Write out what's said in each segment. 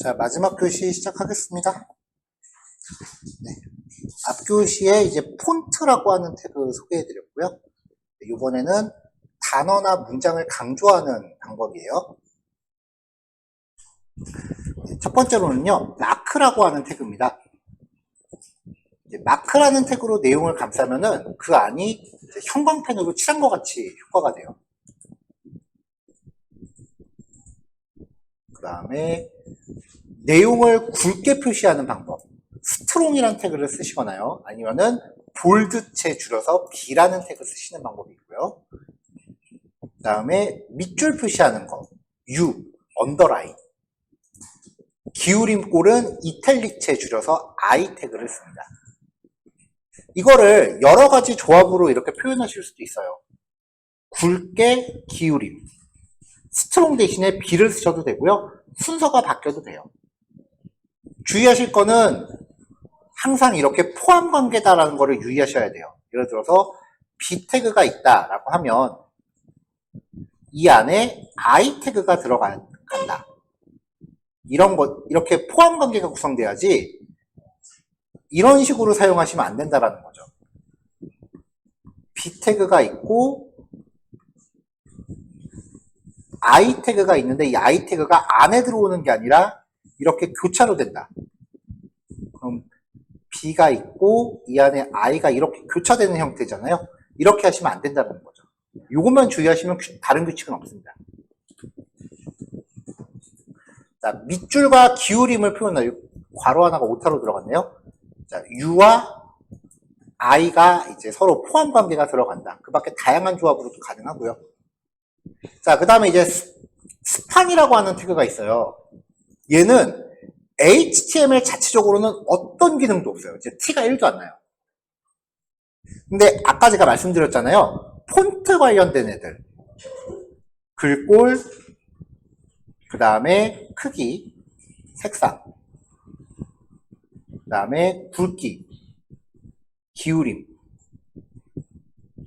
자, 마지막 교시 시작하겠습니다. 네. 앞 교시에 이제 폰트라고 하는 태그 소개해드렸고요. 이번에는 단어나 문장을 강조하는 방법이에요. 첫 번째로는요, 마크라고 하는 태그입니다. 마크라는 태그로 내용을 감싸면은 그 안이 형광펜으로 칠한 것 같이 효과가 돼요. 그 다음에 내용을 굵게 표시하는 방법. 스트롱이라는 태그를 쓰시거나요. 아니면은 볼드체 줄여서 B라는 태그 쓰시는 방법이 있고요. 그 다음에 밑줄 표시하는 거. U, 언더라인. 기울임 꼴은 이탈릭체 줄여서 I 태그를 씁니다. 이거를 여러 가지 조합으로 이렇게 표현하실 수도 있어요. 굵게 기울임. 스트롱 대신에 B를 쓰셔도 되고요. 순서가 바뀌어도 돼요. 주의하실 거는 항상 이렇게 포함 관계다라는 거를 유의하셔야 돼요. 예를 들어서 B 태그가 있다라고 하면 이 안에 I 태그가 들어간다. 이런 것, 이렇게 포함 관계가 구성돼야지 이런 식으로 사용하시면 안 된다라는 거죠. B 태그가 있고 I 태그가 있는데 이 I 태그가 안에 들어오는 게 아니라 이렇게 교차로 된다. 그럼 B가 있고 이 안에 I가 이렇게 교차되는 형태잖아요. 이렇게 하시면 안 된다는 거죠. 이것만 주의하시면 다른 규칙은 없습니다. 자, 밑줄과 기울임을 표현해요. 괄호 하나가 오타로 들어갔네요. 자, U와 I가 이제 서로 포함 관계가 들어간다. 그 밖에 다양한 조합으로도 가능하고요. 자, 그 다음에 이제 스판이라고 하는 태그가 있어요. 얘는 HTML 자체적으로는 어떤 기능도 없어요. 이제 티가 1도 안 나요. 근데 아까 제가 말씀드렸잖아요. 폰트 관련된 애들. 글꼴, 그 다음에 크기, 색상, 그 다음에 굵기, 기울임,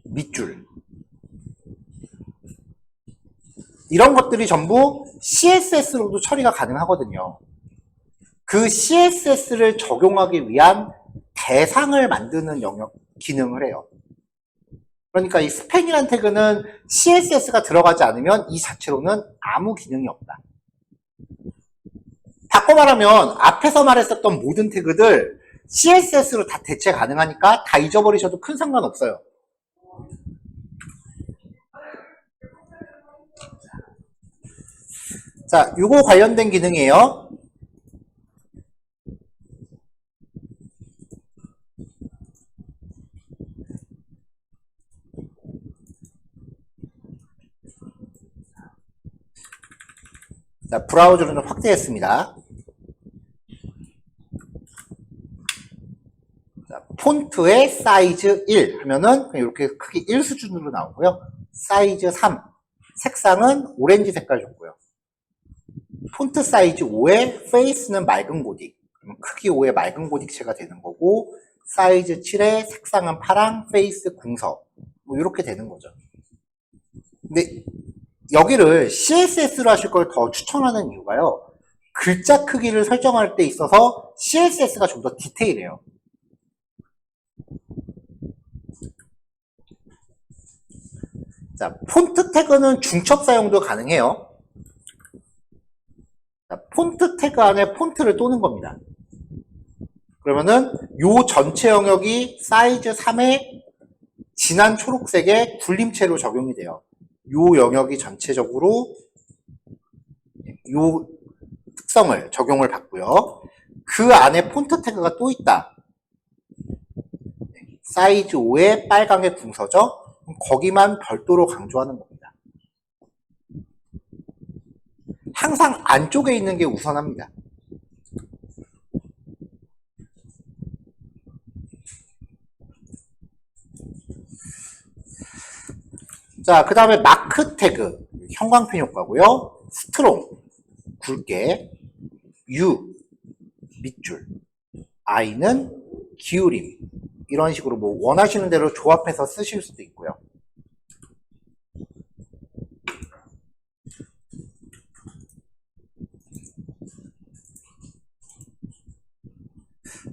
밑줄. 이런 것들이 전부 CSS로도 처리가 가능하거든요. 그 CSS를 적용하기 위한 대상을 만드는 영역, 기능을 해요. 그러니까 이 스팬이라는 태그는 CSS가 들어가지 않으면 이 자체로는 아무 기능이 없다. 바꿔 말하면 앞에서 말했었던 모든 태그들 CSS로 다 대체 가능하니까 다 잊어버리셔도 큰 상관없어요. 자, 요거 관련된 기능이에요. 자, 브라우저를 좀 확대했습니다. 자, 폰트의 사이즈 1 하면은 이렇게 크기 1 수준으로 나오고요. 사이즈 3. 색상은 오렌지 색깔 줬고요. 폰트 사이즈 5에 페이스는 맑은 고딕. 그러면 크기 5의 맑은 고딕체가 되는 거고, 사이즈 7에 색상은 파랑, 페이스 궁서. 뭐 이렇게 되는 거죠. 근데 여기를 CSS로 하실 걸 더 추천하는 이유가요. 글자 크기를 설정할 때 있어서 CSS가 좀 더 디테일해요. 자, 폰트 태그는 중첩 사용도 가능해요. 자, 폰트 태그 안에 폰트를 또는 겁니다. 그러면은 요 전체 영역이 사이즈 3의 진한 초록색의 굴림체로 적용이 돼요. 요 영역이 전체적으로 요 특성을 적용을 받고요. 그 안에 폰트 태그가 또 있다. 사이즈 5의 빨강의 궁서죠. 거기만 별도로 강조하는 겁니다. 항상 안쪽에 있는 게 우선합니다. 자, 그 다음에 마크 태그, 형광펜 효과고요. 스트롱, 굵게, U, 밑줄, I는 기울임. 이런 식으로 뭐 원하시는 대로 조합해서 쓰실 수도 있고요.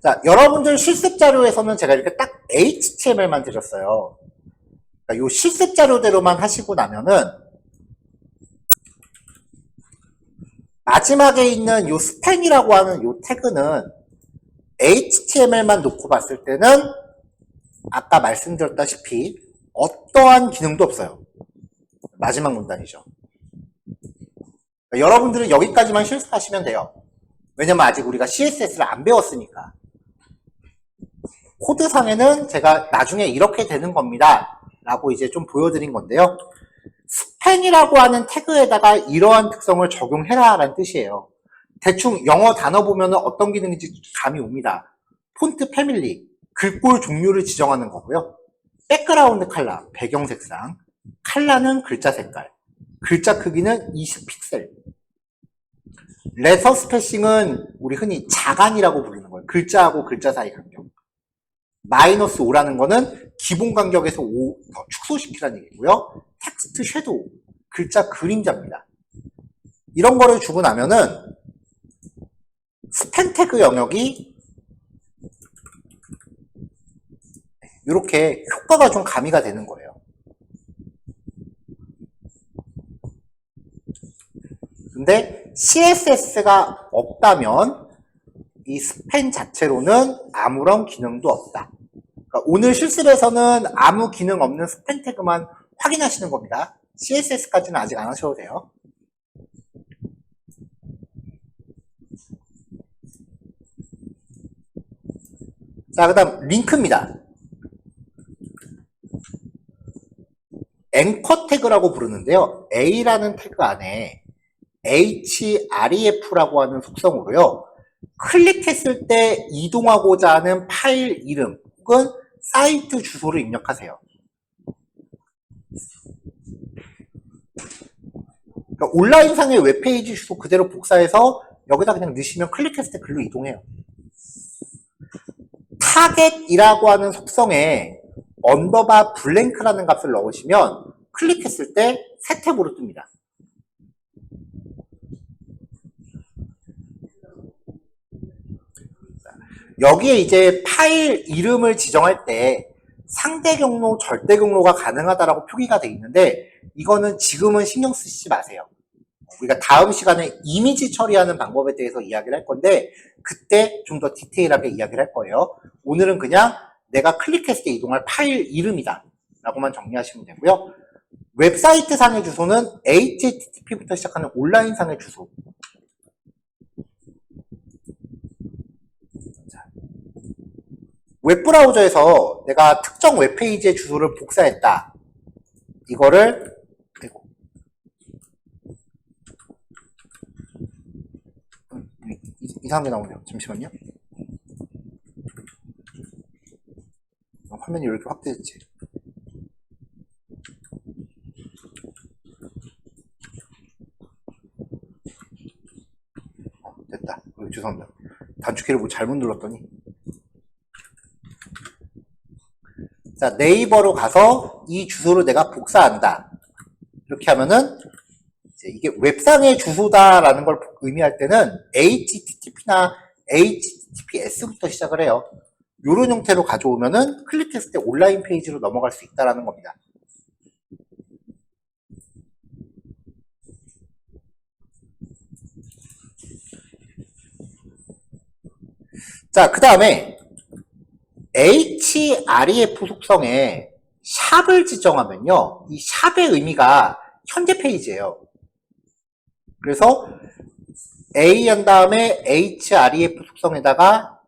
자, 여러분들 실습 자료에서는 제가 이렇게 딱 HTML만 드렸어요. 그러니까 요 실습 자료대로만 하시고 나면은 마지막에 있는 요 스팬이라고 하는 요 태그는 HTML만 놓고 봤을 때는 아까 말씀드렸다시피 어떠한 기능도 없어요. 마지막 문단이죠. 그러니까 여러분들은 여기까지만 실습하시면 돼요. 왜냐면 아직 우리가 CSS를 안 배웠으니까. 코드상에는 제가 나중에 이렇게 되는 겁니다 라고 이제 좀 보여드린 건데요. 스팬이라고 하는 태그에다가 이러한 특성을 적용해라 라는 뜻이에요. 대충 영어 단어 보면 어떤 기능인지 감이 옵니다. 폰트 패밀리, 글꼴 종류를 지정하는 거고요. 백그라운드 컬러, 배경 색상, 컬러는 글자 색깔, 글자 크기는 20픽셀. 레터 스페이싱은 우리 흔히 자간이라고 부르는 거예요. 글자하고 글자 사이 간격. 마이너스 5라는 거는 기본 간격에서 5 더 축소시키라는 얘기고요. 텍스트 섀도우, 글자 그림자입니다. 이런 거를 주고 나면은 스팬 태그 영역이 이렇게 효과가 좀 가미가 되는 거예요. 근데 CSS가 없다면 이 스팬 자체로는 아무런 기능도 없다. 그러니까 오늘 실습에서는 아무 기능 없는 스팬 태그만 확인하시는 겁니다. CSS까지는 아직 안 하셔도 돼요. 자, 그 다음 링크입니다. 앵커 태그라고 부르는데요. A라는 태그 안에 href라고 하는 속성으로요. 클릭했을 때 이동하고자 하는 파일 이름 혹은 사이트 주소를 입력하세요. 그러니까 온라인상의 웹페이지 주소 그대로 복사해서 여기다 그냥 넣으시면 클릭했을 때 글로 이동해요. 타겟이라고 하는 속성에 언더바 블랭크라는 값을 넣으시면 클릭했을 때 새 탭으로 뜹니다. 여기에 이제 파일 이름을 지정할 때 상대 경로, 절대 경로가 가능하다라고 표기가 되어 있는데 이거는 지금은 신경 쓰시지 마세요. 우리가 다음 시간에 이미지 처리하는 방법에 대해서 이야기를 할 건데 그때 좀 더 디테일하게 이야기를 할 거예요. 오늘은 그냥 내가 클릭했을 때 이동할 파일 이름이다 라고만 정리하시면 되고요. 웹사이트 상의 주소는 HTTP부터 시작하는 온라인 상의 주소. 웹브라우저에서 내가 특정 웹페이지의 주소를 복사했다. 이거를 이상한 게 나오네요. 잠시만요. 화면이 왜 이렇게 확대됐지? 됐다. 죄송합니다. 단축키를 뭐 잘못 눌렀더니. 자, 네이버로 가서 이 주소를 내가 복사한다. 이렇게 하면은 이게 웹상의 주소다라는 걸 의미할 때는 HTTP나 HTTPS부터 시작을 해요. 이런 형태로 가져오면은 클릭했을 때 온라인 페이지로 넘어갈 수 있다는 겁니다. 자, 그 다음에 href 속성에 샵을 지정하면요. 이 샵의 의미가 현재 페이지예요. 그래서 A 한 다음에 href 속성에다가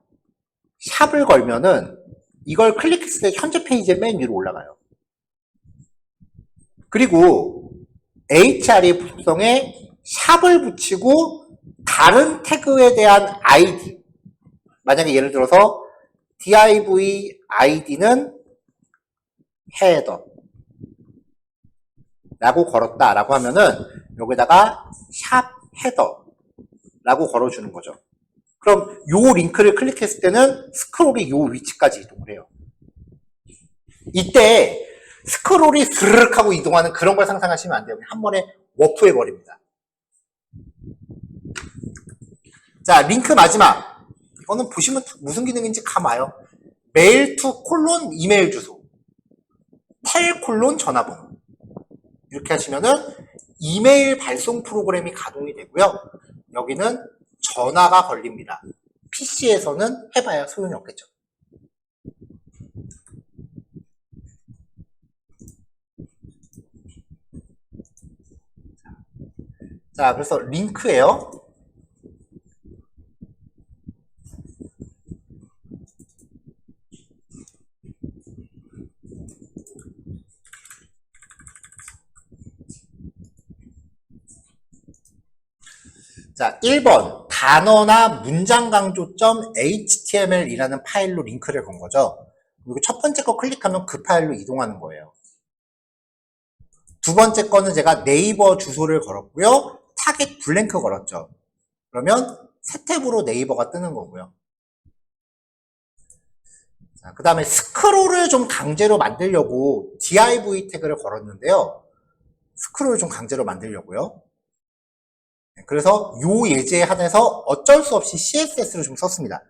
샵을 걸면은 이걸 클릭했을 때 현재 페이지의 맨 위로 올라가요. 그리고 href 속성에 샵을 붙이고 다른 태그에 대한 id, 만약에 예를 들어서 div id는 header 라고 걸었다 라고 하면은 여기다가 샵 헤더 라고 걸어주는 거죠. 그럼 요 링크를 클릭했을 때는 스크롤이 요 위치까지 이동을 해요. 이때 스크롤이 스르륵 하고 이동하는 그런 걸 상상하시면 안 돼요. 한 번에 워프해 버립니다. 자, 링크 마지막 이거는 보시면 무슨 기능인지 감 와요. 메일 투 콜론 이메일 주소, 텔 콜론 전화번호. 이렇게 하시면은 이메일 발송 프로그램이 가동이 되고요. 여기는 전화가 걸립니다. PC에서는 해봐야 소용이 없겠죠. 자, 그래서 링크예요. 자, 1번 단어나 문장 강조.html html이라는 파일로 링크를 건 거죠. 그리고 첫 번째 거 클릭하면 그 파일로 이동하는 거예요. 두 번째 거는 제가 네이버 주소를 걸었고요. 타겟 블랭크 걸었죠. 그러면 새 탭으로 네이버가 뜨는 거고요. 그 다음에 스크롤을 좀 강제로 만들려고 div 태그를 걸었는데요. 스크롤을 좀 강제로 만들려고요. 그래서 요 예제에 한해서 어쩔 수 없이 CSS를 좀 썼습니다.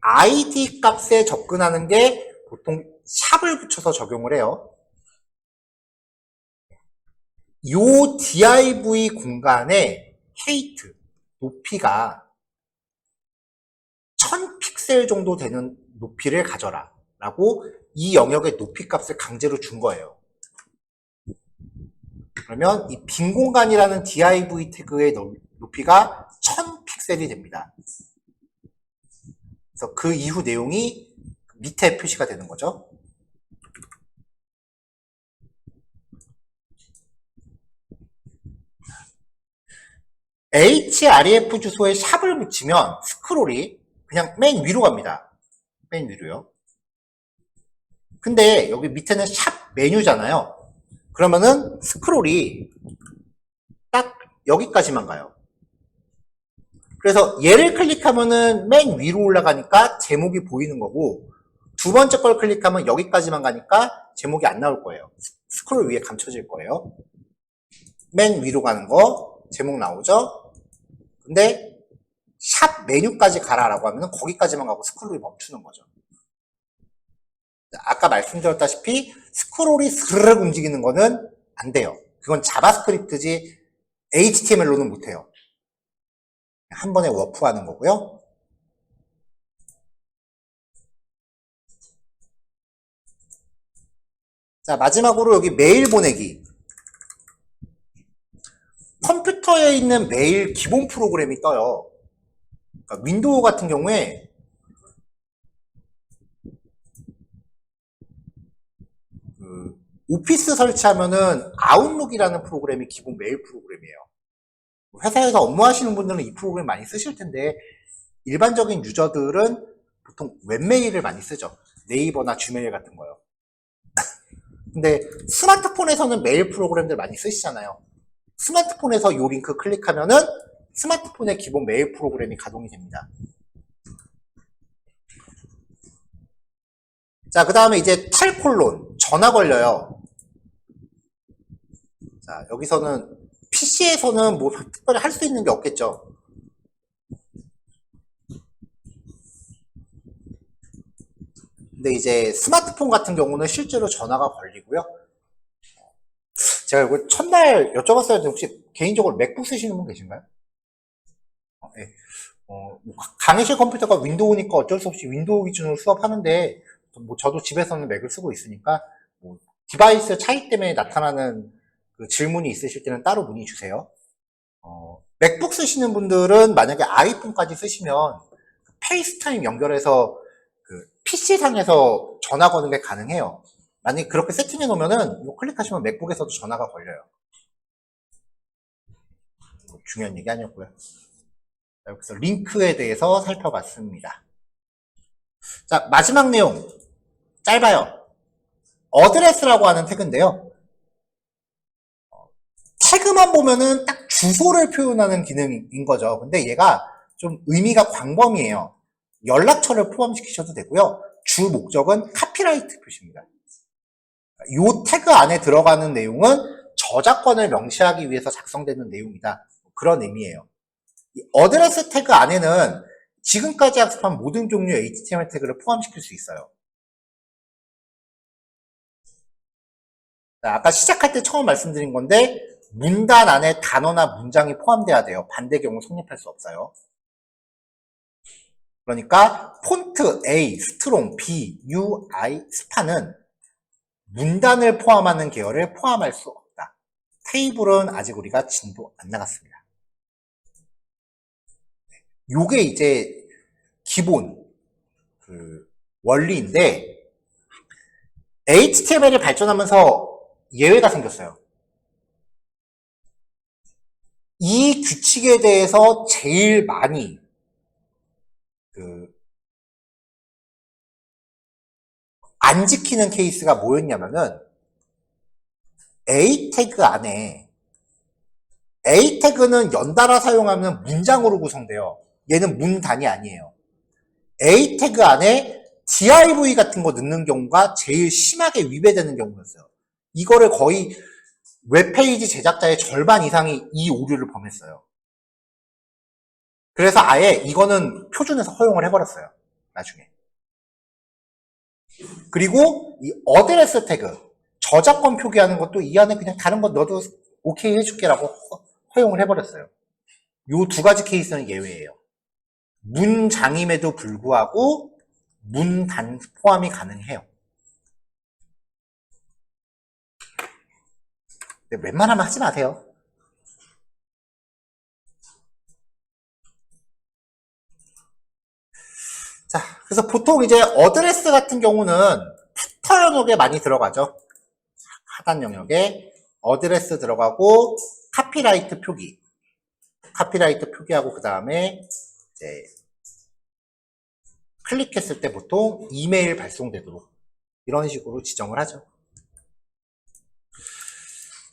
id 값에 접근하는 게 보통 샵을 붙여서 적용을 해요. 요 div 공간에 height, 높이가 1000픽셀 정도 되는 높이를 가져라 라고 이 영역의 높이 값을 강제로 준 거예요. 그러면 이 빈 공간이라는 div 태그의 높이가 1000픽셀이 됩니다. 그래서 그 이후 내용이 밑에 표시가 되는 거죠. href 주소에 샵을 붙이면 스크롤이 그냥 맨 위로 갑니다. 맨 위로요. 근데 여기 밑에는 샵 메뉴잖아요. 그러면은 스크롤이 딱 여기까지만 가요. 그래서 얘를 클릭하면은 맨 위로 올라가니까 제목이 보이는 거고, 두 번째 걸 클릭하면 여기까지만 가니까 제목이 안 나올 거예요. 스크롤 위에 감춰질 거예요. 맨 위로 가는 거 제목 나오죠? 근데 샵 메뉴까지 가라라고 하면 거기까지만 가고 스크롤이 멈추는 거죠. 아까 말씀드렸다시피 스크롤이 스르륵 움직이는 거는 안 돼요. 그건 자바스크립트지 HTML로는 못해요. 한 번에 워프하는 거고요. 자, 마지막으로 여기 메일 보내기. 컴퓨터에 있는 메일 기본 프로그램이 떠요. 그러니까 윈도우 같은 경우에 오피스 설치하면은 아웃룩이라는 프로그램이 기본 메일 프로그램이에요. 회사에서 업무하시는 분들은 이 프로그램 많이 쓰실 텐데 일반적인 유저들은 보통 웹메일을 많이 쓰죠. 네이버나 지메일 같은 거요. 근데 스마트폰에서는 메일 프로그램들 많이 쓰시잖아요. 스마트폰에서 이 링크 클릭하면은 스마트폰의 기본 메일 프로그램이 가동이 됩니다. 자, 그 다음에 이제 탈콜론, 전화 걸려요. 자, 여기서는 PC에서는 뭐 특별히 할 수 있는 게 없겠죠. 근데 이제 스마트폰 같은 경우는 실제로 전화가 걸리고요. 제가 이거 첫날 여쭤봤어야 되는데 혹시 개인적으로 맥북 쓰시는 분 계신가요? 네. 강의실 컴퓨터가 윈도우니까 어쩔 수 없이 윈도우 기준으로 수업하는데 뭐 저도 집에서는 맥을 쓰고 있으니까 뭐 디바이스 차이 때문에 나타나는 그 질문이 있으실 때는 따로 문의 주세요. 맥북 쓰시는 분들은 만약에 아이폰까지 쓰시면 페이스타임 연결해서 그 PC상에서 전화 거는 게 가능해요. 만약에 그렇게 세팅해 놓으면은 이거 클릭하시면 맥북에서도 전화가 걸려요. 중요한 얘기 아니었고요. 그래서 링크에 대해서 살펴봤습니다. 자, 마지막 내용 짧아요. 어드레스라고 하는 태그인데요. 태그만 보면은 딱 주소를 표현하는 기능인 거죠. 근데 얘가 좀 의미가 광범위해요. 연락처를 포함시키셔도 되고요. 주 목적은 카피라이트 표시입니다. 이 태그 안에 들어가는 내용은 저작권을 명시하기 위해서 작성되는 내용이다. 그런 의미예요. 어드레스 태그 안에는 지금까지 학습한 모든 종류의 HTML 태그를 포함시킬 수 있어요. 아까 시작할 때 처음 말씀드린 건데 문단 안에 단어나 문장이 포함돼야 돼요. 반대 경우 성립할 수 없어요. 그러니까 폰트 A, 스트롱, B, U, I, 스파는 문단을 포함하는 계열을 포함할 수 없다. 테이블은 아직 우리가 진도 안 나갔습니다. 요게 이제 기본 원리인데 HTML이 발전하면서 예외가 생겼어요. 이 규칙에 대해서 제일 많이 안 지키는 케이스가 뭐였냐면은 A 태그 안에 A 태그는 연달아 사용하면 문장으로 구성돼요. 얘는 문단이 아니에요. A 태그 안에 div 같은 거 넣는 경우가 제일 심하게 위배되는 경우였어요. 이거를 거의 웹페이지 제작자의 절반 이상이 이 오류를 범했어요. 그래서 아예 이거는 표준에서 허용을 해버렸어요. 나중에. 그리고 이 어드레스 태그, 저작권 표기하는 것도 이 안에 그냥 다른 거 넣어도 오케이 해줄게라고 허용을 해버렸어요. 요 두 가지 케이스는 예외예요. 문장임에도 불구하고 문단 포함이 가능해요. 근데 웬만하면 하지 마세요. 자, 그래서 보통 이제 어드레스 같은 경우는 푸터 영역에 많이 들어가죠. 하단 영역에 어드레스 들어가고 카피라이트 표기. 카피라이트 표기하고 그 다음에 이제 클릭했을 때 보통 이메일 발송되도록 이런 식으로 지정을 하죠.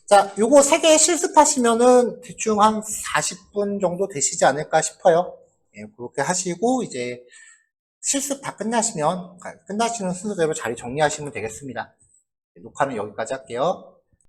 자, 요거 3개 실습하시면은 대충 한 40분 정도 되시지 않을까 싶어요. 예, 그렇게 하시고 이제 실습 다 끝나시면 끝나시는 순서대로 자리 정리하시면 되겠습니다. 녹화는 여기까지 할게요.